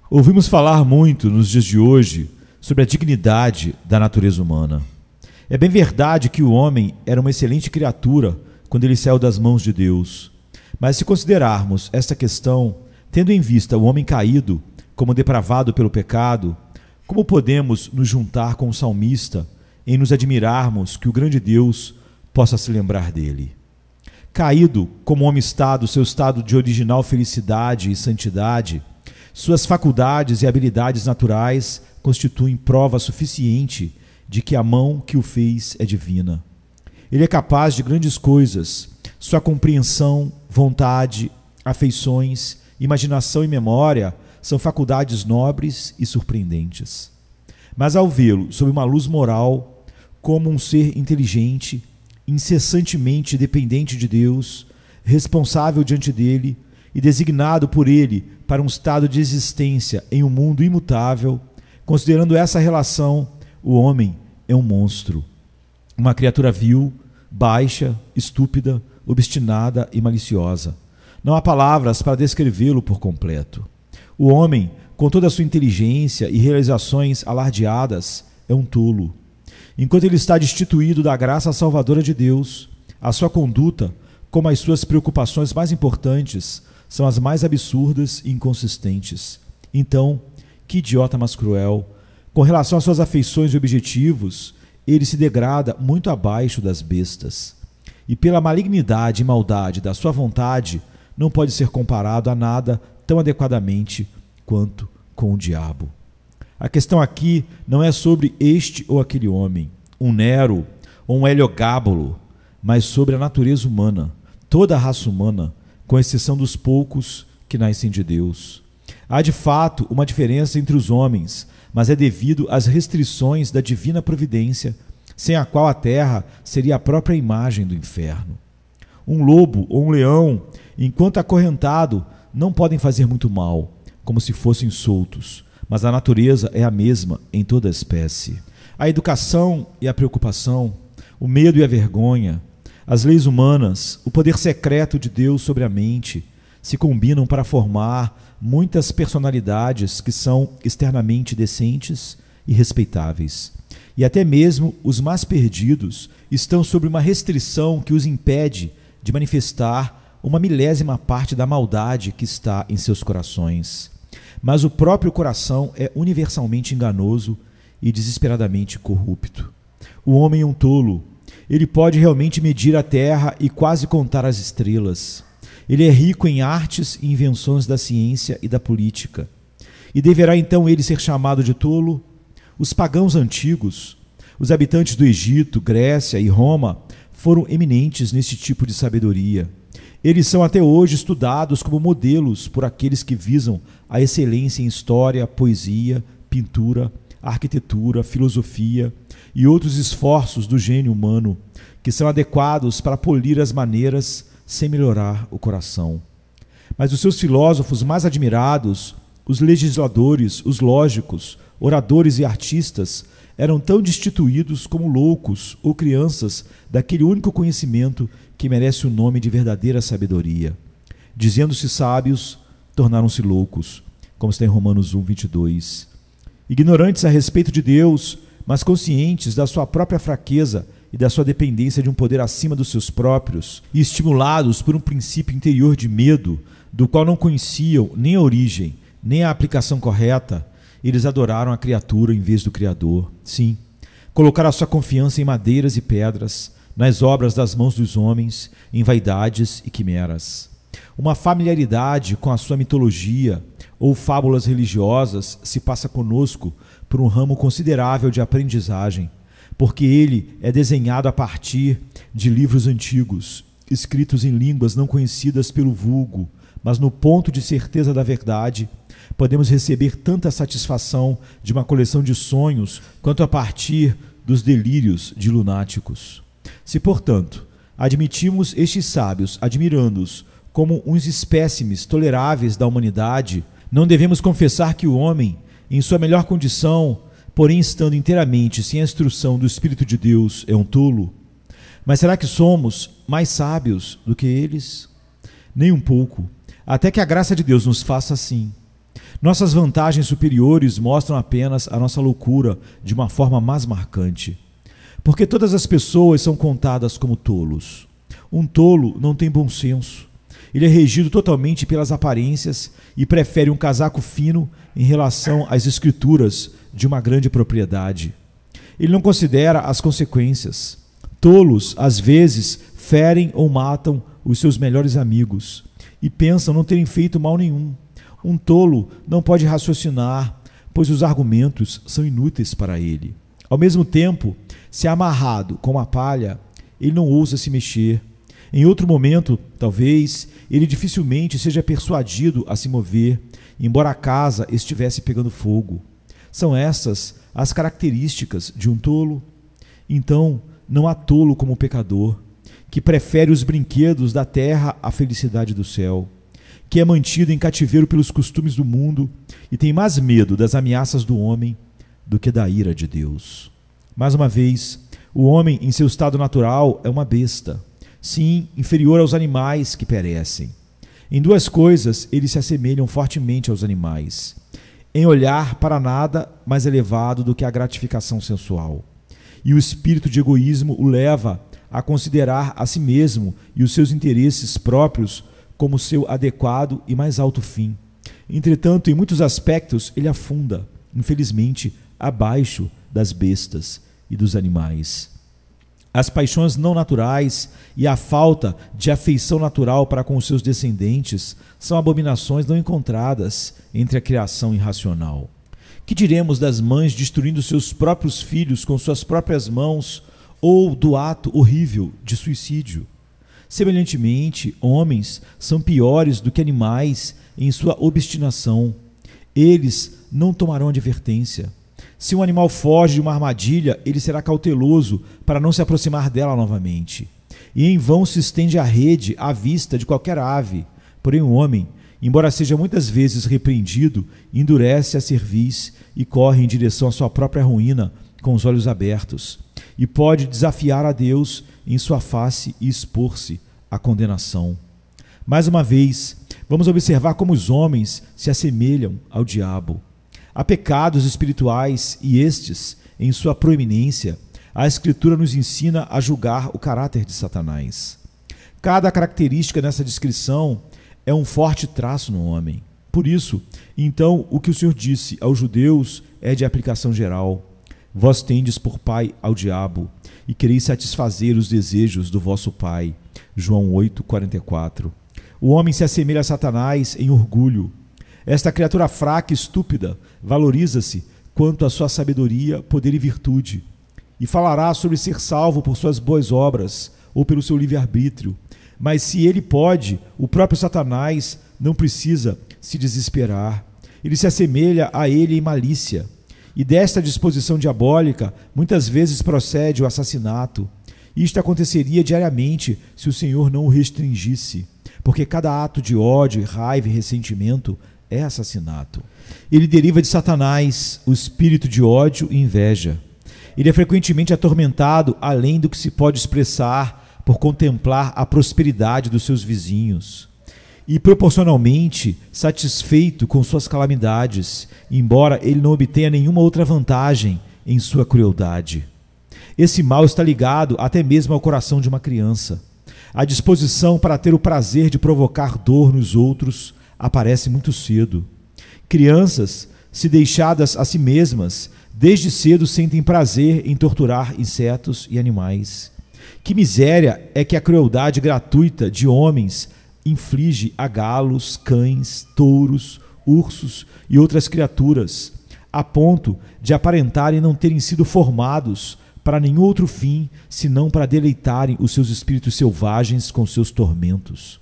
Ouvimos falar muito nos dias de hoje sobre a dignidade da natureza humana. É bem verdade que o homem era uma excelente criatura quando ele saiu das mãos de Deus. Mas se considerarmos esta questão, tendo em vista o homem caído como depravado pelo pecado, como podemos nos juntar com o salmista em nos admirarmos que o grande Deus possa se lembrar dele? Caído como o homem está do seu estado de original felicidade e santidade, suas faculdades e habilidades naturais constituem prova suficiente de que a mão que o fez é divina. Ele é capaz de grandes coisas. Sua compreensão, vontade, afeições, imaginação e memória são faculdades nobres e surpreendentes. Mas ao vê-lo sob uma luz moral, como um ser inteligente, incessantemente dependente de Deus, responsável diante dele e designado por ele para um estado de existência em um mundo imutável, considerando essa relação, o homem é um monstro, uma criatura vil, baixa, estúpida, obstinada e maliciosa. Não há palavras para descrevê-lo por completo. O homem, com toda a sua inteligência e realizações alardeadas, é um tolo. Enquanto ele está destituído da graça salvadora de Deus, a sua conduta, como as suas preocupações mais importantes, são as mais absurdas e inconsistentes. Então, que idiota mais cruel! Com relação às suas afeições e objetivos, ele se degrada muito abaixo das bestas. E pela malignidade e maldade da sua vontade, não pode ser comparado a nada tão adequadamente quanto com o diabo. A questão aqui não é sobre este ou aquele homem, um Nero ou um Heliogábalo, mas sobre a natureza humana, toda a raça humana, com exceção dos poucos que nascem de Deus. Há de fato uma diferença entre os homens, mas é devido às restrições da divina providência, sem a qual a terra seria a própria imagem do inferno. Um lobo ou um leão, enquanto acorrentado, não podem fazer muito mal, como se fossem soltos, mas a natureza é a mesma em toda a espécie. A educação e a preocupação, o medo e a vergonha, as leis humanas, o poder secreto de Deus sobre a mente, se combinam para formar muitas personalidades que são externamente decentes e respeitáveis. E até mesmo os mais perdidos estão sob uma restrição que os impede de manifestar uma milésima parte da maldade que está em seus corações. Mas o próprio coração é universalmente enganoso e desesperadamente corrupto. O homem é um tolo. Ele pode realmente medir a terra e quase contar as estrelas. Ele é rico em artes e invenções da ciência e da política. E deverá então ele ser chamado de tolo? Os pagãos antigos, os habitantes do Egito, Grécia e Roma, foram eminentes nesse tipo de sabedoria. Eles são até hoje estudados como modelos por aqueles que visam a excelência em história, poesia, pintura, arquitetura, filosofia e outros esforços do gênio humano, que são adequados para polir as maneiras sem melhorar o coração. Mas os seus filósofos mais admirados, os legisladores, os lógicos, oradores e artistas, eram tão destituídos como loucos ou crianças daquele único conhecimento que merece o nome de verdadeira sabedoria. Dizendo-se sábios, tornaram-se loucos, como está em Romanos 1:22. Ignorantes a respeito de Deus, mas conscientes da sua própria fraqueza e da sua dependência de um poder acima dos seus próprios, e estimulados por um princípio interior de medo, do qual não conheciam nem a origem, nem a aplicação correta, eles adoraram a criatura em vez do Criador. Sim, colocaram a sua confiança em madeiras e pedras, nas obras das mãos dos homens, em vaidades e quimeras. Uma familiaridade com a sua mitologia ou fábulas religiosas se passa conosco por um ramo considerável de aprendizagem, porque ele é desenhado a partir de livros antigos, escritos em línguas não conhecidas pelo vulgo, mas no ponto de certeza da verdade, podemos receber tanta satisfação de uma coleção de sonhos quanto a partir dos delírios de lunáticos. Se, portanto, admitimos estes sábios, admirando-os como uns espécimes toleráveis da humanidade, não devemos confessar que o homem, em sua melhor condição, porém estando inteiramente sem a instrução do Espírito de Deus, é um tolo? Mas será que somos mais sábios do que eles? Nem um pouco, até que a graça de Deus nos faça assim. Nossas vantagens superiores mostram apenas a nossa loucura de uma forma mais marcante. Porque todas as pessoas são contadas como tolos. Um tolo não tem bom senso. Ele é regido totalmente pelas aparências e prefere um casaco fino em relação às escrituras de uma grande propriedade. Ele não considera as consequências. Tolos, às vezes, ferem ou matam os seus melhores amigos e pensam não terem feito mal nenhum. Um tolo não pode raciocinar, pois os argumentos são inúteis para ele. Ao mesmo tempo, se amarrado com uma palha, ele não ousa se mexer. Em outro momento, talvez, ele dificilmente seja persuadido a se mover, embora a casa estivesse pegando fogo. São essas as características de um tolo? Então, não há tolo como o pecador, que prefere os brinquedos da terra à felicidade do céu, que é mantido em cativeiro pelos costumes do mundo e tem mais medo das ameaças do homem do que da ira de Deus. Mais uma vez, o homem em seu estado natural é uma besta, sim, inferior aos animais que perecem. Em duas coisas, eles se assemelham fortemente aos animais: em olhar para nada mais elevado do que a gratificação sensual. E o espírito de egoísmo o leva a considerar a si mesmo e os seus interesses próprios como seu adequado e mais alto fim. Entretanto, em muitos aspectos, ele afunda, infelizmente, abaixo das bestas e dos animais. As paixões não naturais e a falta de afeição natural para com os seus descendentes são abominações não encontradas entre a criação irracional. Que diremos das mães destruindo seus próprios filhos com suas próprias mãos ou do ato horrível de suicídio? Semelhantemente, homens são piores do que animais em sua obstinação. Eles não tomarão advertência. Se um animal foge de uma armadilha, ele será cauteloso para não se aproximar dela novamente. E em vão se estende a rede à vista de qualquer ave. Porém o homem, embora seja muitas vezes repreendido, endurece a cerviz e corre em direção à sua própria ruína com os olhos abertos. E pode desafiar a Deus em sua face e expor-se à condenação. Mais uma vez, vamos observar como os homens se assemelham ao diabo. Há pecados espirituais e estes, em sua proeminência, a Escritura nos ensina a julgar o caráter de Satanás. Cada característica nessa descrição é um forte traço no homem. Por isso, então, o que o Senhor disse aos judeus é de aplicação geral. Vós tendes por pai ao diabo, e quereis satisfazer os desejos do vosso pai. João 8:44. O homem se assemelha a Satanás em orgulho. Esta criatura fraca e estúpida valoriza-se quanto à sua sabedoria, poder e virtude, e falará sobre ser salvo por suas boas obras ou pelo seu livre-arbítrio. Mas se ele pode, o próprio Satanás não precisa se desesperar. Ele se assemelha a ele em malícia. E desta disposição diabólica, muitas vezes procede o assassinato. Isto aconteceria diariamente se o Senhor não o restringisse, porque cada ato de ódio, raiva e ressentimento é assassinato. Ele deriva de Satanás, o espírito de ódio e inveja. Ele é frequentemente atormentado além do que se pode expressar por contemplar a prosperidade dos seus vizinhos e proporcionalmente satisfeito com suas calamidades, embora ele não obtenha nenhuma outra vantagem em sua crueldade. Esse mal está ligado até mesmo ao coração de uma criança. A disposição para ter o prazer de provocar dor nos outros aparece muito cedo. Crianças, se deixadas a si mesmas, desde cedo sentem prazer em torturar insetos e animais. Que miséria é que a crueldade gratuita de homens inflige a galos, cães, touros, ursos e outras criaturas, a ponto de aparentarem não terem sido formados para nenhum outro fim, senão para deleitarem os seus espíritos selvagens com seus tormentos.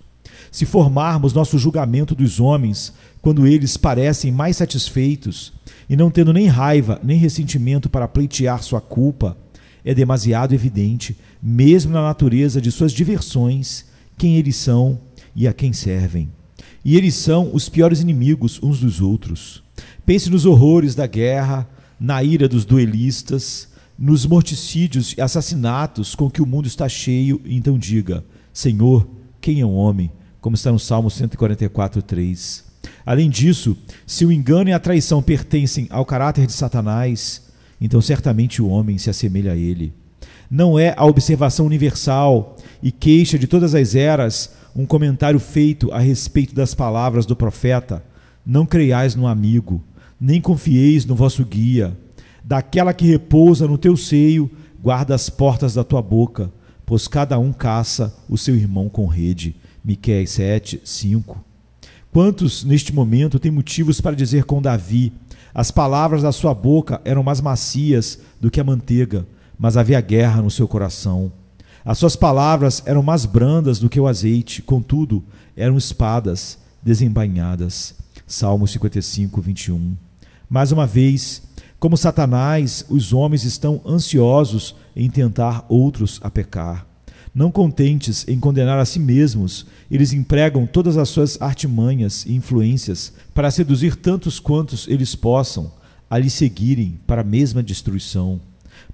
Se formarmos nosso julgamento dos homens quando eles parecem mais satisfeitos e não tendo nem raiva nem ressentimento para pleitear sua culpa, é demasiado evidente, mesmo na natureza de suas diversões, quem eles são e a quem servem. E eles são os piores inimigos uns dos outros. Pense nos horrores da guerra, na ira dos duelistas, nos morticídios e assassinatos com que o mundo está cheio, e então diga: Senhor, quem é um homem? Como está no Salmo 144:3. Além disso, se o engano e a traição pertencem ao caráter de Satanás, então certamente o homem se assemelha a ele. Não é a observação universal e queixa de todas as eras um comentário feito a respeito das palavras do profeta: não creiais no amigo, nem confieis no vosso guia. Daquela que repousa no teu seio, guarda as portas da tua boca, pois cada um caça o seu irmão com rede. Miqueias 7, 5. Quantos neste momento têm motivos para dizer com Davi: as palavras da sua boca eram mais macias do que a manteiga, mas havia guerra no seu coração. As suas palavras eram mais brandas do que o azeite, contudo, eram espadas desembainhadas. Salmo 55, 21. Mais uma vez, como Satanás, os homens estão ansiosos em tentar outros a pecar. Não contentes em condenar a si mesmos, eles empregam todas as suas artimanhas e influências para seduzir tantos quantos eles possam a lhe seguirem para a mesma destruição.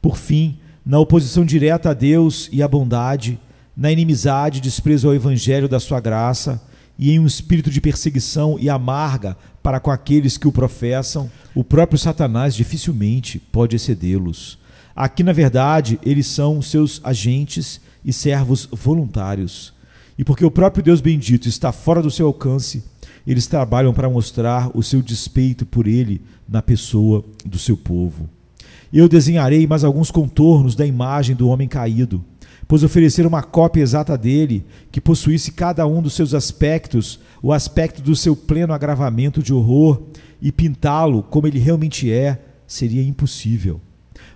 Por fim, na oposição direta a Deus e à bondade, na inimizade e desprezo ao evangelho da sua graça, e em um espírito de perseguição e amarga para com aqueles que o professam, o próprio Satanás dificilmente pode excedê-los. Aqui, na verdade, eles são seus agentes e servos voluntários. E porque o próprio Deus bendito está fora do seu alcance, eles trabalham para mostrar o seu despeito por ele na pessoa do seu povo. Eu desenharei mais alguns contornos da imagem do homem caído, pois oferecer uma cópia exata dele, que possuísse cada um dos seus aspectos, o aspecto do seu pleno agravamento de horror, e pintá-lo como ele realmente é, seria impossível.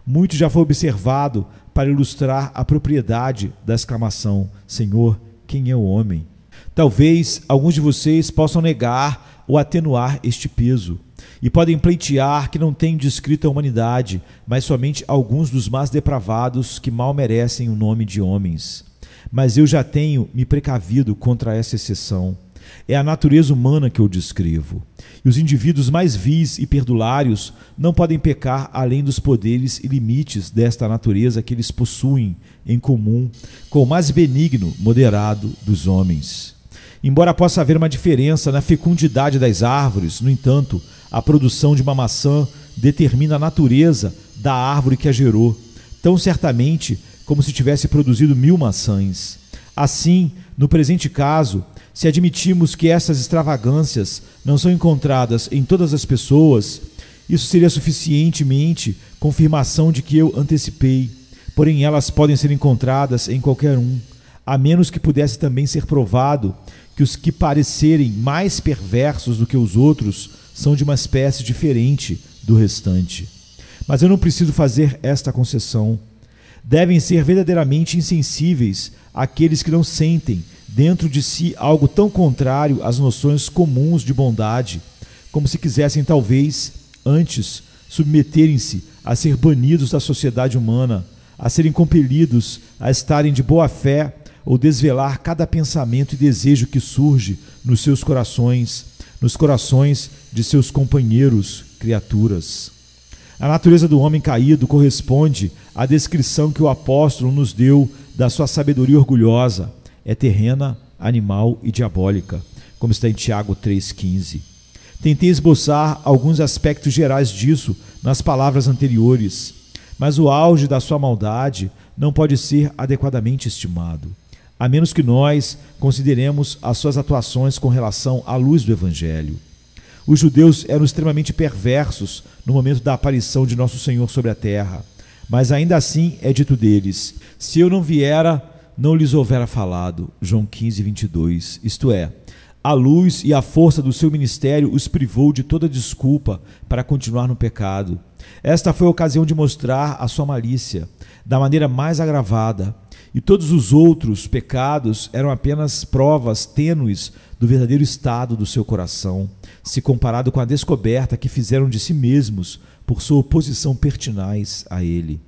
Muito já foi observado para ilustrar a propriedade da exclamação: Senhor, quem é o homem? Talvez alguns de vocês possam negar ou atenuar este peso, e podem pleitear que não tem descrito a humanidade, mas somente alguns dos mais depravados que mal merecem o nome de homens. Mas eu já tenho me precavido contra essa exceção. É a natureza humana que eu descrevo. E os indivíduos mais vis e perdulários não podem pecar além dos poderes e limites desta natureza que eles possuem em comum com o mais benigno, moderado dos homens. Embora possa haver uma diferença na fecundidade das árvores, no entanto, a produção de uma maçã determina a natureza da árvore que a gerou, tão certamente como se tivesse produzido 1000 maçãs. Assim, no presente caso, se admitimos que essas extravagâncias não são encontradas em todas as pessoas, isso seria suficientemente confirmação de que eu antecipei, porém elas podem ser encontradas em qualquer um, a menos que pudesse também ser provado que os que parecerem mais perversos do que os outros são de uma espécie diferente do restante. Mas eu não preciso fazer esta concessão. Devem ser verdadeiramente insensíveis aqueles que não sentem dentro de si algo tão contrário às noções comuns de bondade, como se quisessem talvez, antes, submeterem-se a ser banidos da sociedade humana, a serem compelidos a estarem de boa fé ou desvelar cada pensamento e desejo que surge nos seus corações, nos corações de seus companheiros, criaturas. A natureza do homem caído corresponde à descrição que o apóstolo nos deu da sua sabedoria orgulhosa. É terrena, animal e diabólica, como está em Tiago 3,15. Tentei esboçar alguns aspectos gerais disso nas palavras anteriores, mas o auge da sua maldade não pode ser adequadamente estimado, a menos que nós consideremos as suas atuações com relação à luz do Evangelho. Os judeus eram extremamente perversos no momento da aparição de nosso Senhor sobre a terra, mas ainda assim é dito deles: se eu não viera, não lhes houvera falado. João 15, 22. Isto é, a luz e a força do seu ministério os privou de toda desculpa para continuar no pecado. Esta foi a ocasião de mostrar a sua malícia da maneira mais agravada, e todos os outros pecados eram apenas provas tênues do verdadeiro estado do seu coração, se comparado com a descoberta que fizeram de si mesmos por sua oposição pertinaz a ele.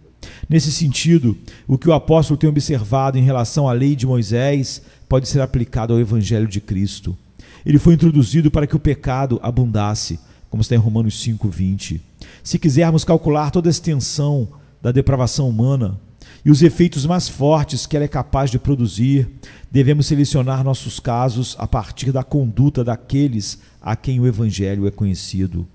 Nesse sentido, o que o apóstolo tem observado em relação à lei de Moisés pode ser aplicado ao Evangelho de Cristo. Ele foi introduzido para que o pecado abundasse, como está em Romanos 5:20. Se quisermos calcular toda a extensão da depravação humana, e os efeitos mais fortes que ela é capaz de produzir, devemos selecionar nossos casos a partir da conduta daqueles a quem o Evangelho é conhecido.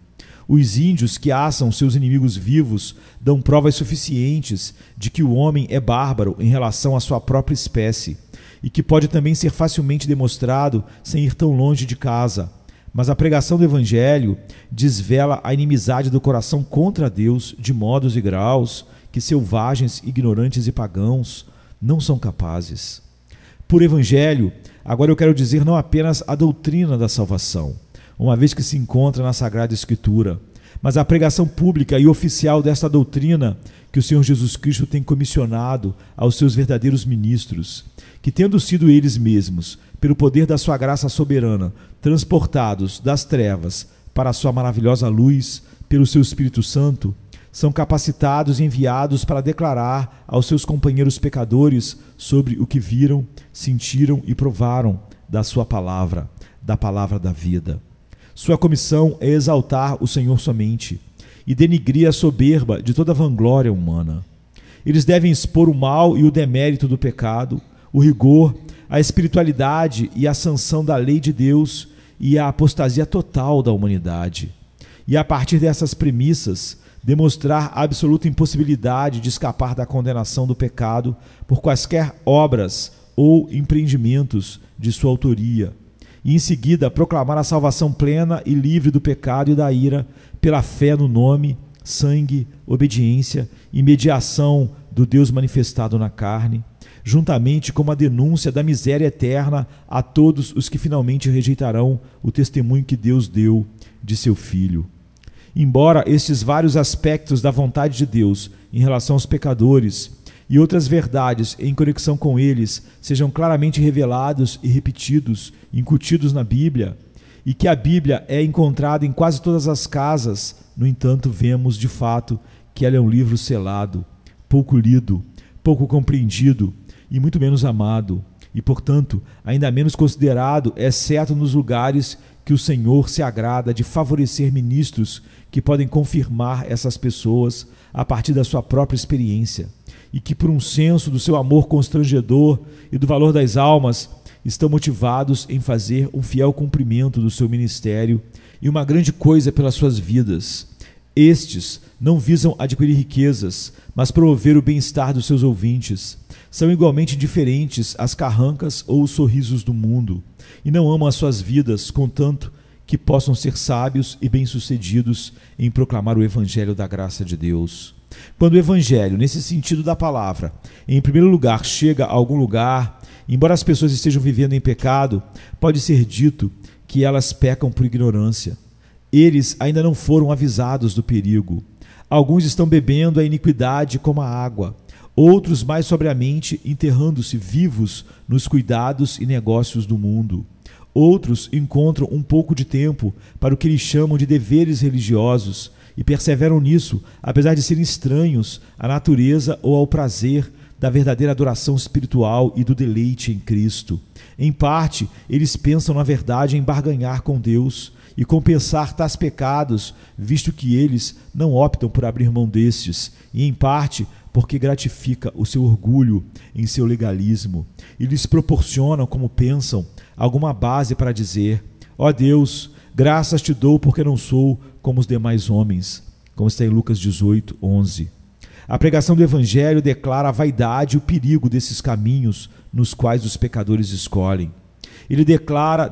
Os índios que assam seus inimigos vivos dão provas suficientes de que o homem é bárbaro em relação à sua própria espécie, e que pode também ser facilmente demonstrado sem ir tão longe de casa. Mas a pregação do Evangelho desvela a inimizade do coração contra Deus de modos e graus que selvagens, ignorantes e pagãos não são capazes. Por Evangelho, agora eu quero dizer não apenas a doutrina da salvação, uma vez que se encontra na Sagrada Escritura, mas a pregação pública e oficial desta doutrina que o Senhor Jesus Cristo tem comissionado aos seus verdadeiros ministros, que tendo sido eles mesmos, pelo poder da sua graça soberana, transportados das trevas para a sua maravilhosa luz, pelo seu Espírito Santo, são capacitados e enviados para declarar aos seus companheiros pecadores sobre o que viram, sentiram e provaram da sua palavra, da palavra da vida. Sua comissão é exaltar o Senhor somente e denigrir a soberba de toda vanglória humana. Eles devem expor o mal e o demérito do pecado, o rigor, a espiritualidade e a sanção da lei de Deus e a apostasia total da humanidade. E a partir dessas premissas, demonstrar a absoluta impossibilidade de escapar da condenação do pecado por quaisquer obras ou empreendimentos de sua autoria, e em seguida proclamar a salvação plena e livre do pecado e da ira pela fé no nome, sangue, obediência e mediação do Deus manifestado na carne, juntamente com a denúncia da miséria eterna a todos os que finalmente rejeitarão o testemunho que Deus deu de seu Filho. Embora estes vários aspectos da vontade de Deus em relação aos pecadores e outras verdades em conexão com eles sejam claramente revelados e repetidos, incutidos na Bíblia, e que a Bíblia é encontrada em quase todas as casas, no entanto, vemos de fato que ela é um livro selado, pouco lido, pouco compreendido e muito menos amado, e, portanto, ainda menos considerado, exceto nos lugares que o Senhor se agrada de favorecer ministros que podem confirmar essas pessoas a partir da sua própria experiência e que, por um senso do seu amor constrangedor e do valor das almas, estão motivados em fazer um fiel cumprimento do seu ministério e uma grande coisa pelas suas vidas. Estes não visam adquirir riquezas, mas promover o bem-estar dos seus ouvintes. São igualmente indiferentes às carrancas ou os sorrisos do mundo, e não amam as suas vidas, contanto que possam ser sábios e bem-sucedidos em proclamar o Evangelho da graça de Deus. Quando o Evangelho, nesse sentido da palavra, em primeiro lugar chega a algum lugar, embora as pessoas estejam vivendo em pecado, pode ser dito que elas pecam por ignorância. Eles ainda não foram avisados do perigo. Alguns estão bebendo a iniquidade como a água, outros mais sobriamente enterrando-se vivos nos cuidados e negócios do mundo. Outros encontram um pouco de tempo para o que eles chamam de deveres religiosos e perseveram nisso, apesar de serem estranhos à natureza ou ao prazer da verdadeira adoração espiritual e do deleite em Cristo. Em parte, eles pensam na verdade em barganhar com Deus e compensar tais pecados, visto que eles não optam por abrir mão destes, e em parte porque gratifica o seu orgulho em seu legalismo, e lhes proporcionam, como pensam, alguma base para dizer: ó Deus, graças te dou porque não sou como os demais homens, como está em Lucas 18, 11. A pregação do Evangelho declara a vaidade e o perigo desses caminhos nos quais os pecadores escolhem. Ele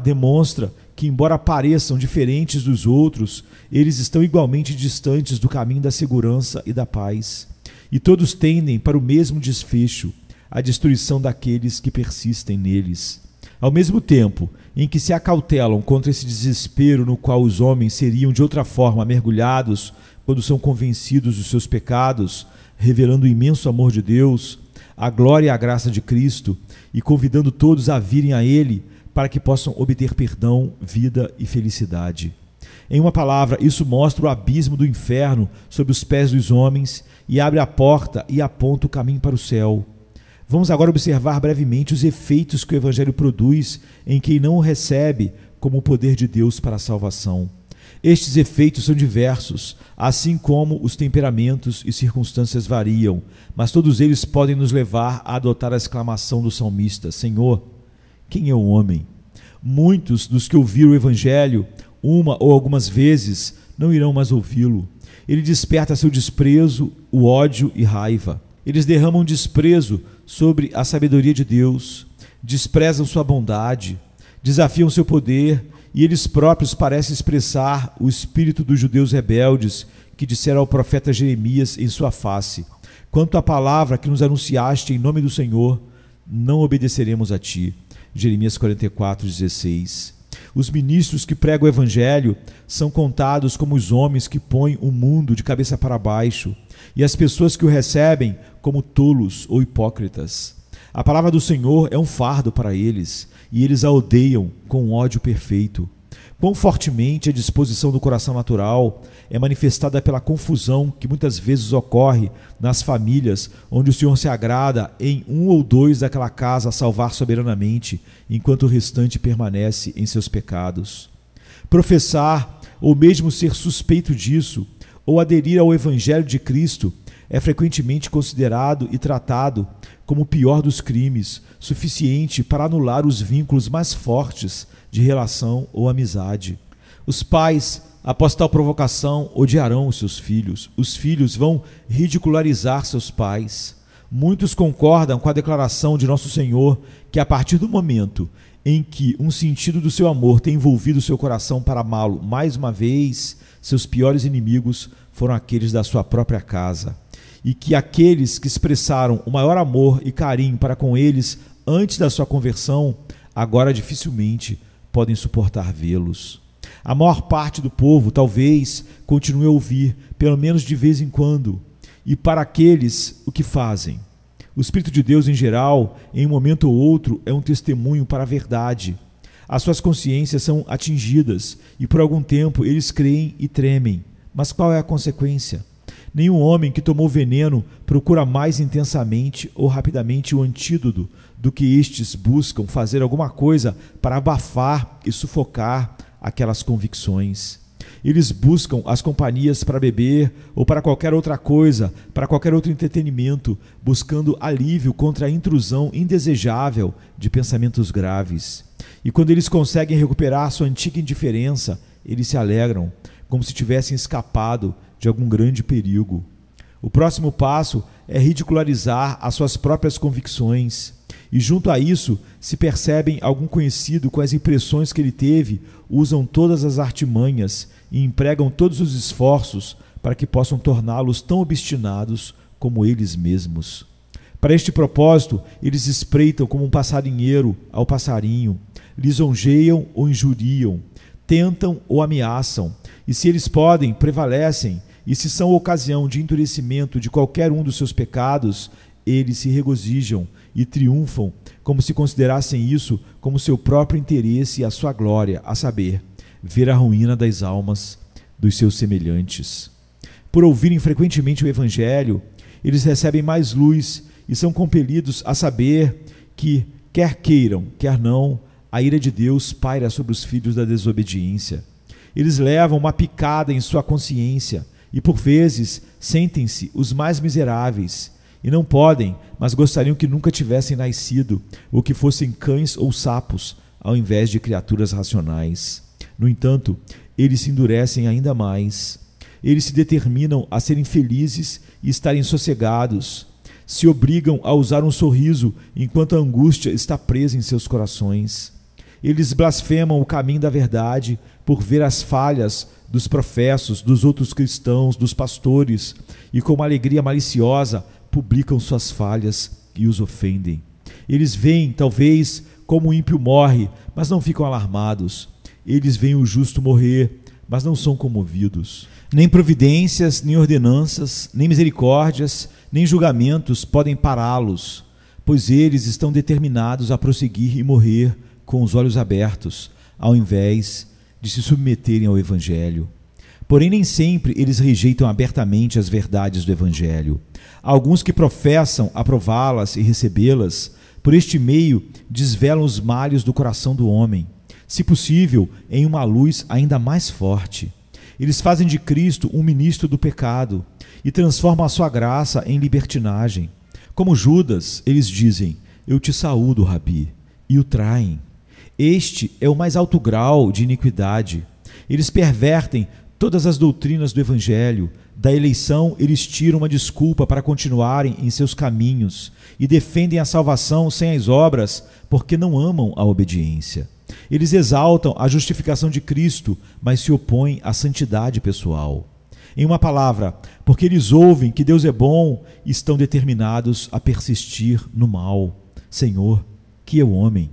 demonstra que, embora pareçam diferentes dos outros, eles estão igualmente distantes do caminho da segurança e da paz. E todos tendem para o mesmo desfecho, a destruição daqueles que persistem neles. Ao mesmo tempo em que se acautelam contra esse desespero no qual os homens seriam de outra forma mergulhados quando são convencidos dos seus pecados, revelando o imenso amor de Deus, a glória e a graça de Cristo, e convidando todos a virem a Ele para que possam obter perdão, vida e felicidade. Em uma palavra, isso mostra o abismo do inferno sob os pés dos homens e abre a porta e aponta o caminho para o céu. Vamos agora observar brevemente os efeitos que o Evangelho produz em quem não o recebe como o poder de Deus para a salvação. Estes efeitos são diversos, assim como os temperamentos e circunstâncias variam, mas todos eles podem nos levar a adotar a exclamação do salmista: Senhor, quem é o homem? Muitos dos que ouviram o Evangelho uma ou algumas vezes não irão mais ouvi-lo. Ele desperta seu desprezo, o ódio e raiva. Eles derramam desprezo sobre a sabedoria de Deus, desprezam sua bondade, desafiam seu poder, e eles próprios parecem expressar o espírito dos judeus rebeldes que disseram ao profeta Jeremias em sua face: quanto à palavra que nos anunciaste em nome do Senhor, não obedeceremos a ti. Jeremias 44:16. Os ministros que pregam o Evangelho são contados como os homens que põem o mundo de cabeça para baixo, e as pessoas que o recebem como tolos ou hipócritas. A palavra do Senhor é um fardo para eles, e eles a odeiam com um ódio perfeito. Quão fortemente a disposição do coração natural é manifestada pela confusão que muitas vezes ocorre nas famílias, onde o Senhor se agrada em um ou dois daquela casa a salvar soberanamente, enquanto o restante permanece em seus pecados. Professar, ou mesmo ser suspeito disso, ou aderir ao Evangelho de Cristo, é frequentemente considerado e tratado como o pior dos crimes, suficiente para anular os vínculos mais fortes de relação ou amizade. Os pais, após tal provocação, odiarão os seus filhos. Os filhos vão ridicularizar seus pais. Muitos concordam com a declaração de Nosso Senhor que, a partir do momento em que um sentido do seu amor tem envolvido seu coração para amá-lo mais uma vez, seus piores inimigos foram aqueles da sua própria casa. E que aqueles que expressaram o maior amor e carinho para com eles antes da sua conversão, agora dificilmente podem suportar vê-los. A maior parte do povo talvez continue a ouvir, pelo menos de vez em quando. E para aqueles, o que fazem? O Espírito de Deus, em geral, em um momento ou outro, é um testemunho para a verdade. As suas consciências são atingidas e por algum tempo eles creem e tremem. Mas qual é a consequência? Nenhum homem que tomou veneno procura mais intensamente ou rapidamente o antídoto do que estes buscam fazer alguma coisa para abafar e sufocar aquelas convicções. Eles buscam as companhias para beber ou para qualquer outra coisa, para qualquer outro entretenimento, buscando alívio contra a intrusão indesejável de pensamentos graves. E quando eles conseguem recuperar sua antiga indiferença, eles se alegram, como se tivessem escapado de algum grande perigo. O próximo passo é ridicularizar as suas próprias convicções. E junto a isso, se percebem algum conhecido com as impressões que ele teve, usam todas as artimanhas e empregam todos os esforços para que possam torná-los tão obstinados como eles mesmos. Para este propósito, eles espreitam como um passarinheiro ao passarinho, lisonjeiam ou injuriam, tentam ou ameaçam, e se eles podem, prevalecem, e se são ocasião de endurecimento de qualquer um dos seus pecados, eles se regozijam e triunfam, como se considerassem isso como seu próprio interesse e a sua glória, a saber, ver a ruína das almas dos seus semelhantes. Por ouvirem frequentemente o Evangelho, eles recebem mais luz e são compelidos a saber que, quer queiram, quer não, a ira de Deus paira sobre os filhos da desobediência. Eles levam uma picada em sua consciência e, por vezes, sentem-se os mais miseráveis e não podem, mas gostariam que nunca tivessem nascido ou que fossem cães ou sapos, ao invés de criaturas racionais. No entanto, eles se endurecem ainda mais. Eles se determinam a serem felizes e estarem sossegados. Se obrigam a usar um sorriso enquanto a angústia está presa em seus corações. Eles blasfemam o caminho da verdade por ver as falhas dos professos, dos outros cristãos, dos pastores, e com uma alegria maliciosa publicam suas falhas e os ofendem. Eles veem, talvez, como o ímpio morre, mas não ficam alarmados. Eles veem o justo morrer, mas não são comovidos. Nem providências, nem ordenanças, nem misericórdias, nem julgamentos podem pará-los, pois eles estão determinados a prosseguir e morrer com os olhos abertos, ao invés de se submeterem ao Evangelho. Porém, nem sempre eles rejeitam abertamente as verdades do Evangelho. Há alguns que professam aprová-las e recebê-las, por este meio desvelam os males do coração do homem, se possível, em uma luz ainda mais forte. Eles fazem de Cristo um ministro do pecado e transformam a sua graça em libertinagem. Como Judas, eles dizem: eu te saúdo, Rabi, e o traem. Este é o mais alto grau de iniquidade. Eles pervertem todas as doutrinas do Evangelho. Da eleição, eles tiram uma desculpa para continuarem em seus caminhos e defendem a salvação sem as obras, porque não amam a obediência. Eles exaltam a justificação de Cristo, mas se opõem à santidade pessoal. Em uma palavra, porque eles ouvem que Deus é bom e estão determinados a persistir no mal. Senhor, que é o homem?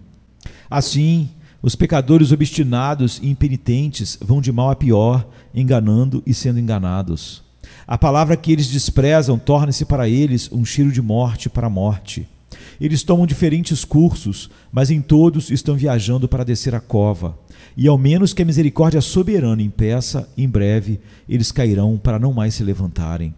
Assim, os pecadores obstinados e impenitentes vão de mal a pior, enganando e sendo enganados. A palavra que eles desprezam torna-se para eles um cheiro de morte para a morte. Eles tomam diferentes cursos, mas em todos estão viajando para descer a cova. E ao menos que a misericórdia soberana impeça, em breve eles cairão para não mais se levantarem.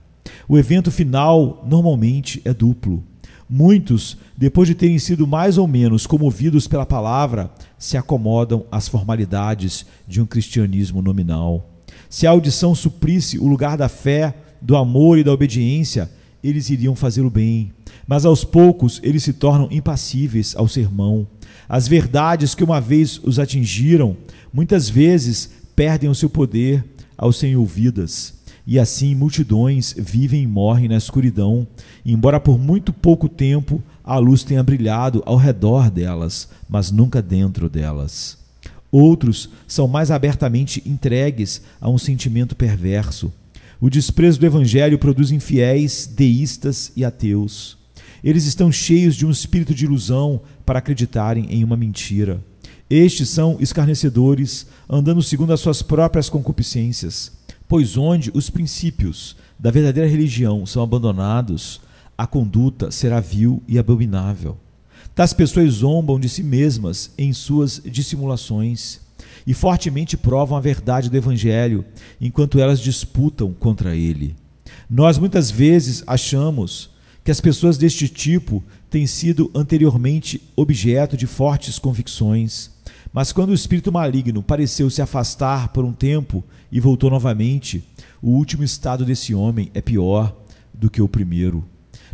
O evento final normalmente é duplo. Muitos, depois de terem sido mais ou menos comovidos pela palavra, se acomodam às formalidades de um cristianismo nominal. Se a audição suprisse o lugar da fé, do amor e da obediência, eles iriam fazê-lo bem. Mas aos poucos eles se tornam impassíveis ao sermão. As verdades que uma vez os atingiram, muitas vezes perdem o seu poder ao serem ouvidas. E assim multidões vivem e morrem na escuridão, embora por muito pouco tempo a luz tenha brilhado ao redor delas, mas nunca dentro delas. Outros são mais abertamente entregues a um sentimento perverso. O desprezo do Evangelho produz infiéis, deístas e ateus. Eles estão cheios de um espírito de ilusão para acreditarem em uma mentira. Estes são escarnecedores, andando segundo as suas próprias concupiscências. Pois onde os princípios da verdadeira religião são abandonados, a conduta será vil e abominável. Tais pessoas zombam de si mesmas em suas dissimulações e fortemente provam a verdade do Evangelho, enquanto elas disputam contra ele. Nós muitas vezes achamos que as pessoas deste tipo têm sido anteriormente objeto de fortes convicções, mas quando o espírito maligno pareceu se afastar por um tempo e voltou novamente, o último estado desse homem é pior do que o primeiro.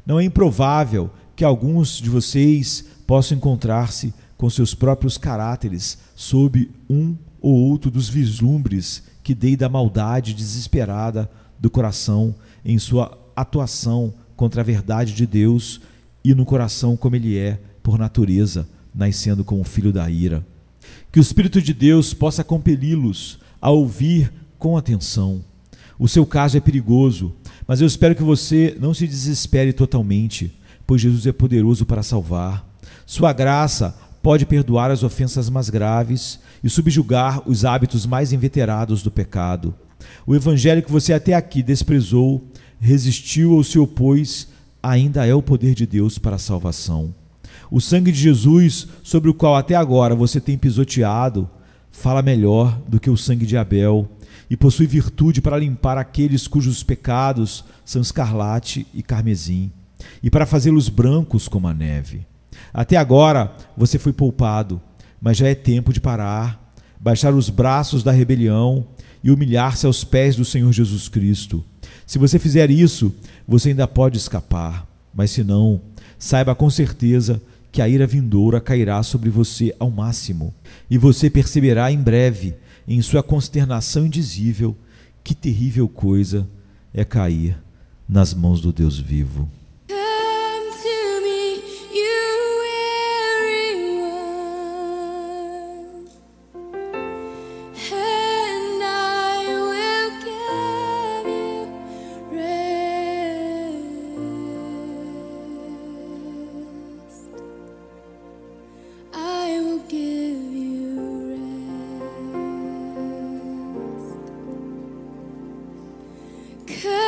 Não é improvável que alguns de vocês possam encontrar-se com seus próprios caráteres sob um ou outro dos vislumbres que dei da maldade desesperada do coração em sua atuação contra a verdade de Deus e no coração como ele é, por natureza, nascendo como filho da ira. Que o Espírito de Deus possa compeli-los a ouvir com atenção. O seu caso é perigoso, mas eu espero que você não se desespere totalmente, pois Jesus é poderoso para salvar. Sua graça pode perdoar as ofensas mais graves e subjugar os hábitos mais inveterados do pecado. O evangelho que você até aqui desprezou, resistiu ou se opôs, ainda é o poder de Deus para a salvação. O sangue de Jesus, sobre o qual até agora você tem pisoteado, fala melhor do que o sangue de Abel e possui virtude para limpar aqueles cujos pecados são escarlate e carmesim, e para fazê-los brancos como a neve. Até agora você foi poupado, mas já é tempo de parar, baixar os braços da rebelião e humilhar-se aos pés do Senhor Jesus Cristo. Se você fizer isso, você ainda pode escapar, mas se não, saiba com certeza que a ira vindoura cairá sobre você ao máximo, e você perceberá em breve, em sua consternação indizível, que terrível coisa é cair nas mãos do Deus vivo. Come